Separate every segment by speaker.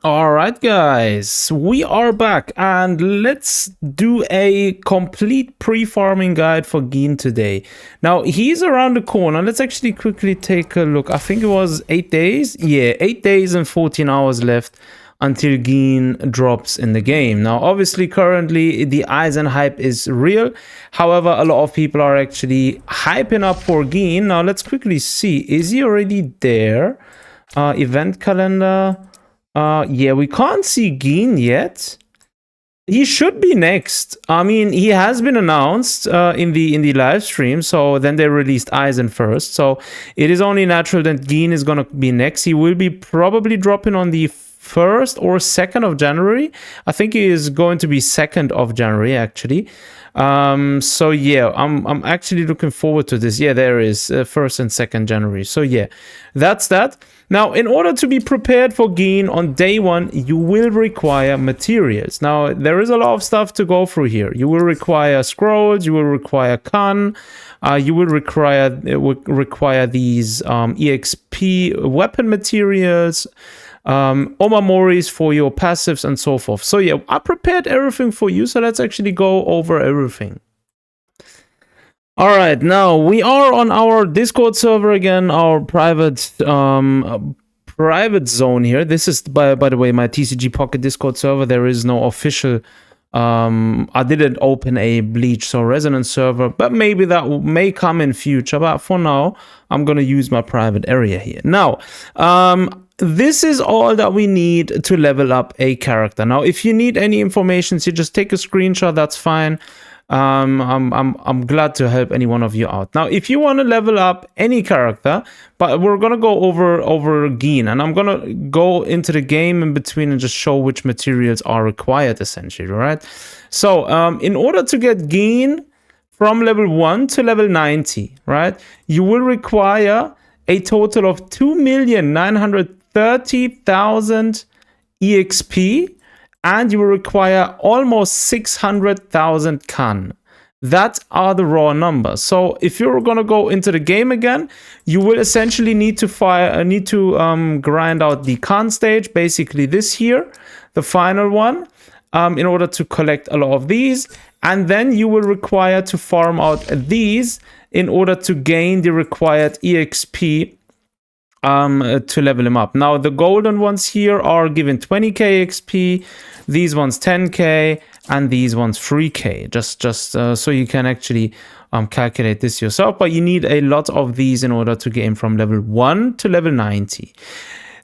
Speaker 1: All right, guys, we are back and let's do a complete pre-farming guide for Geen today. Now, he's around the corner. Let's actually quickly take a look. I think it was 8 days. Yeah, 8 days and 14 hours left until Geen drops in the game. Now, obviously, currently, the Aizen hype is real. However, a lot of people are actually hyping up for Geen. Now, let's quickly see. Is he already there? Event calendar. Yeah, we can't see Geen yet. He should be next. I mean, he has been announced in the live stream, so then they released Aizen first. So it is only natural that Geen is gonna be next. He will be probably dropping on the 1st or 2nd of January. I think he is going to be 2nd of January actually. So yeah, I'm actually looking forward to this. Yeah, there is 1st and 2nd January. So yeah, that's that. Now, in order to be prepared for Geen on day 1, you will require materials. Now, there is a lot of stuff to go through here. You will require scrolls, you will require Kan, you will require these EXP weapon materials, Omamoris for your passives and so forth. So yeah, I prepared everything for you, so let's actually go over everything. All right, now we are on our Discord server again, our private zone here. This is by the way my TCG Pocket Discord server. There is no official I didn't open a Bleach so resonance server, but maybe that may come in future. But for now, I'm gonna use my private area here. Now, this is all that we need to level up a character. Now, if you need any information, so just take a screenshot. That's fine. I'm glad to help any one of you out. Now, if you want to level up any character, but we're gonna go over Geen, and I'm gonna go into the game in between and just show which materials are required, essentially, right? So, in order to get Geen from level 1 to level 90, right, you will require a total of 2,930,000 EXP. And you will require almost 600,000 Kan. That are the raw numbers. So if you're gonna go into the game again, you will essentially need to grind out the Kan stage, basically this here, the final one, in order to collect a lot of these. And then you will require to farm out these in order to gain the required EXP to level him up. Now, the golden ones here are given 20k XP, these ones 10k, and these ones 3k. Just so you can actually calculate this yourself, but you need a lot of these in order to gain from level 1 to level 90.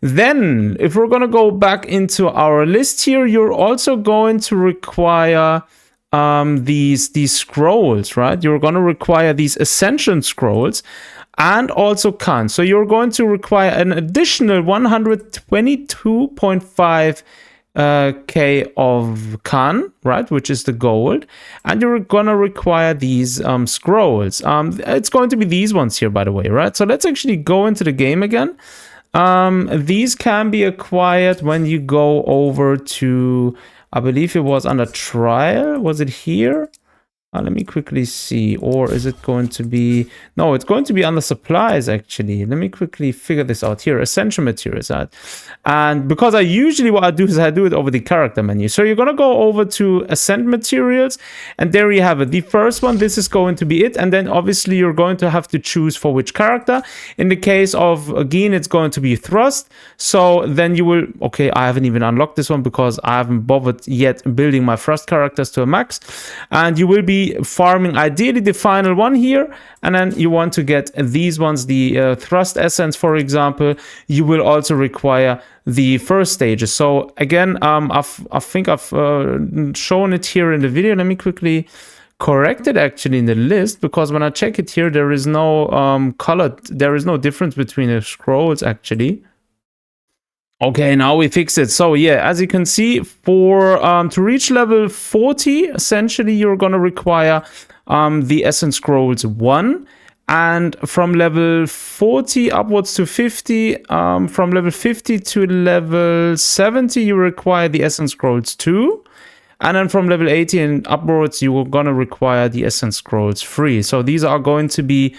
Speaker 1: Then, if we're gonna go back into our list here, you're also going to require these scrolls, right? You're gonna require these Ascension scrolls and also Kan. So you're going to require an additional 122.5 K of Kan, right, which is the gold, and you're gonna require these scrolls. It's going to be these ones here, by the way, right? So let's actually go into the game again. These can be acquired when you go over to, I believe it was under trial. Was it here? Let me quickly see. Or is it going to be... No, it's going to be under supplies, actually. Let me quickly figure this out here. Essential materials. And because what I do is I do it over the character menu. So you're going to go over to Ascend materials. And there you have it. The first one, this is going to be it. And then obviously you're going to have to choose for which character. In the case of Geen, it's going to be Thrust. So then you will... Okay, I haven't even unlocked this one because I haven't bothered yet building my Thrust characters to a max. And you will be farming ideally the final one here, and then you want to get these ones, the Thrust Essence, for example. You will also require the first stages. So again, I think I've shown it here in the video. Let me quickly correct it actually in the list, because when I check it here, there is no there is no difference between the scrolls actually. Okay, now we fix it. So yeah, as you can see, for to reach level 40, essentially you're gonna require the Essence Scrolls 1, and from level 40 upwards to 50, from level 50 to level 70, you require the Essence Scrolls 2. And then from level 80 and upwards, you are going to require the Essence Scrolls free. So these are going to be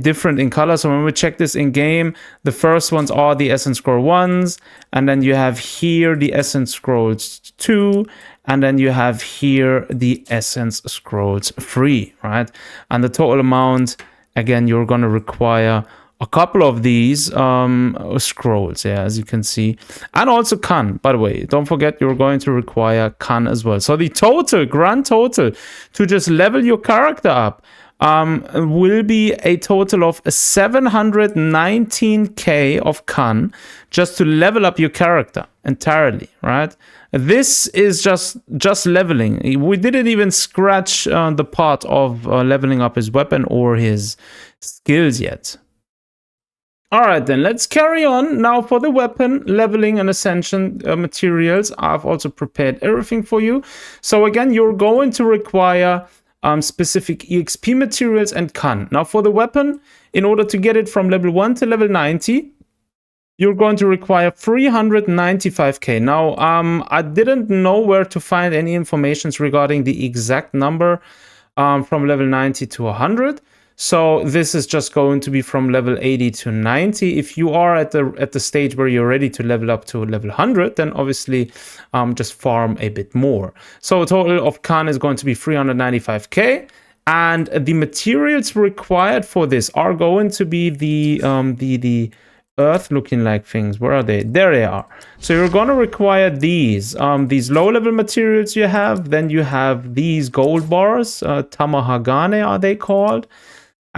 Speaker 1: different in color. So when we check this in game, the first ones are the Essence Scroll 1s. And then you have here the Essence Scrolls 2. And then you have here the Essence Scrolls free, right? And the total amount, again, you're going to require a couple of these scrolls, yeah, as you can see. And also Khan, by the way. Don't forget, you're going to require Khan as well. So the total, grand total, to just level your character up will be a total of 719k of Khan just to level up your character entirely, right? This is just leveling. We didn't even scratch the part of leveling up his weapon or his skills yet. All right, then let's carry on. Now for the weapon, leveling and ascension materials, I've also prepared everything for you. So again, you're going to require specific EXP materials and Khan. Now for the weapon, in order to get it from level 1 to level 90, you're going to require 395k. Now, I didn't know where to find any information regarding the exact number from level 90 to 100. So this is just going to be from level 80 to 90. If you are at the stage where you're ready to level up to level 100, then obviously just farm a bit more. So a total of Khan is going to be 395k. And the materials required for this are going to be the earth looking like things. Where are they? There they are. So you're going to require these low level materials you have. Then you have these gold bars, Tamahagane are they called.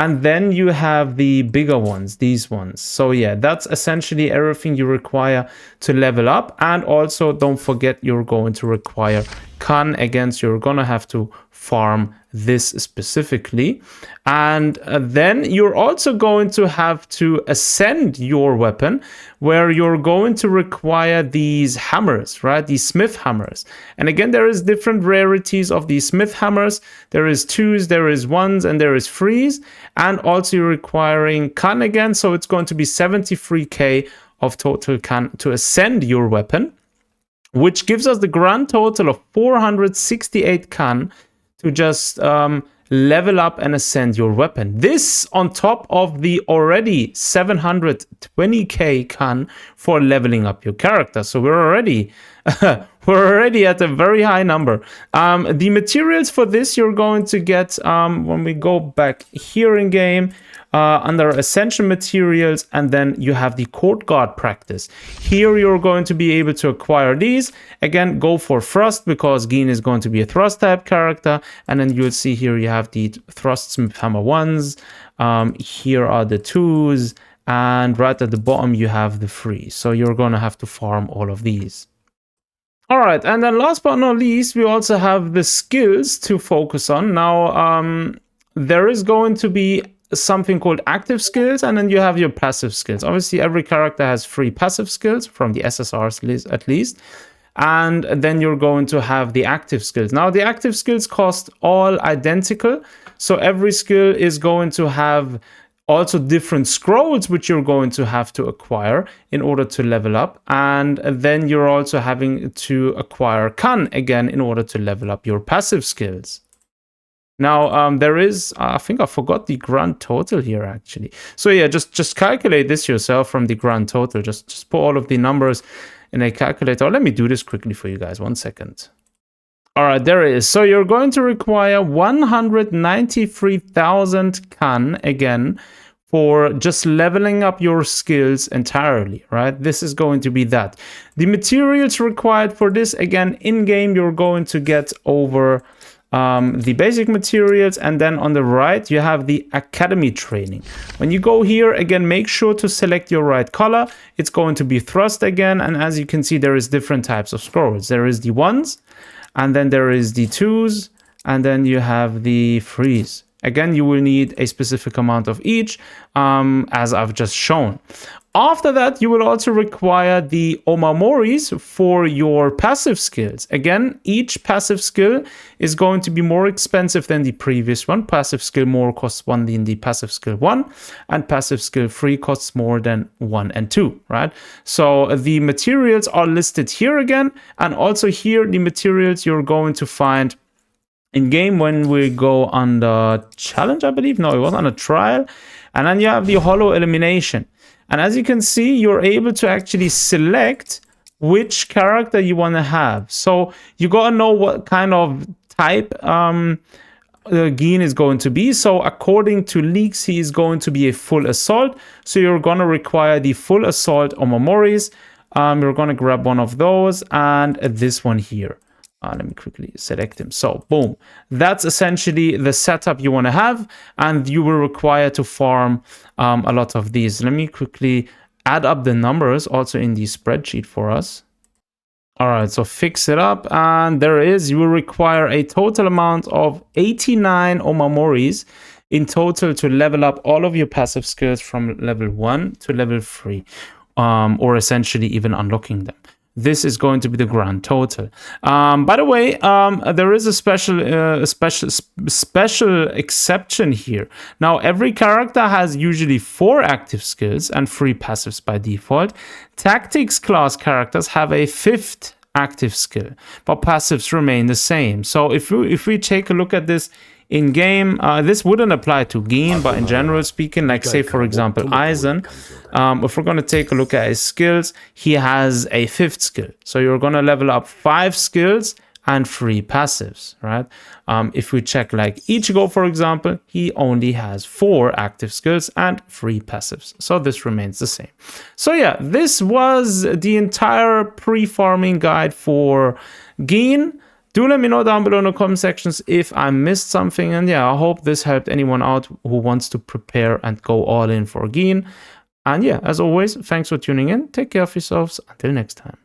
Speaker 1: And then you have the bigger ones, these ones. So yeah, that's essentially everything you require to level up. And also don't forget, you're going to require Khan. Again, so you're gonna have to farm this specifically. And then you're also going to have to ascend your weapon, where you're going to require these hammers, right? These smith hammers. And again, there is different rarities of these smith hammers. There is 2s, there is 1s, and there is 3s. And also you're requiring Khan again. So it's going to be 73k of total Khan to ascend your weapon, which gives us the grand total of 468 Khan to just level up and ascend your weapon. This on top of the already 720k Khan for leveling up your character. So we're already at a very high number. The materials for this you're going to get when we go back here in game under Ascension materials, and then you have the Court Guard practice. Here you're going to be able to acquire these. Again, go for thrust because Gin is going to be a thrust type character, and then you'll see here you have the thrust smith hammer 1s. Here are the 2s, and right at the bottom you have the 3s. So you're going to have to farm all of these. All right, and then last but not least, we also have the skills to focus on. Now, there is going to be something called active skills, and then you have your passive skills. Obviously, every character has 3 passive skills from the SSRs at least. And then you're going to have the active skills. Now, the active skills cost all identical. So every skill is going to have also different scrolls, which you're going to have to acquire in order to level up. And then you're also having to acquire Khan again in order to level up your passive skills. Now, there is, I think I forgot the grand total here, actually. So yeah, just calculate this yourself from the grand total. Just put all of the numbers in a calculator. Let me do this quickly for you guys. 1 second. All right, there it is. So you're going to require 193,000 Khan again for just leveling up your skills entirely, right? This is going to be that. The materials required for this, again, in-game, you're going to get over the basic materials, and then on the right you have the academy training. When you go here, again, make sure to select your right color. It's going to be thrust again, and as you can see, there is different types of scrolls. There is the 1s, and then there is the 2s, and then you have the 3s. Again, you will need a specific amount of each, as I've just shown. After that, you will also require the omamoris for your passive skills. Again, each passive skill is going to be more expensive than the previous one. Passive skill more costs 1 than the passive skill 1, and passive skill 3 costs more than 1 and 2, right? So the materials are listed here again, and also here the materials you're going to find in game when we go on the challenge, I believe. No, it was on a trial. And then you have the holo elimination. And as you can see, you're able to actually select which character you want to have. So you got to know what kind of type GIN is going to be. So according to leaks, he is going to be a full assault. So you're going to require the full assault omamoris. You're going to grab one of those and this one here. Let me quickly select him. So boom, that's essentially the setup you want to have, and you will require to farm a lot of these. Let me quickly add up the numbers also in the spreadsheet for us. All right, so fix it up, and there it is. You will require a total amount of 89 omamoris in total to level up all of your passive skills from level 1 to level 3, or essentially even unlocking them. This is going to be the grand total. By the way, there is a special exception here. Now, every character has usually 4 active skills and 3 passives by default. Tactics class characters have a 5th active skill, but passives remain the same. So if we take a look at this in game, this wouldn't apply to GIN, but in general speaking, like say for example Aizen, if we're going to take a look at his skills, he has a 5th skill. So you're going to level up 5 skills and 3 passives, right? If we check like Ichigo, for example, he only has 4 active skills and 3 passives. So this remains the same. So yeah, this was the entire pre-farming guide for GIN. Do let me know down below in the comment sections if I missed something. And yeah, I hope this helped anyone out who wants to prepare and go all in for GIN. And yeah, as always, thanks for tuning in. Take care of yourselves. Until next time.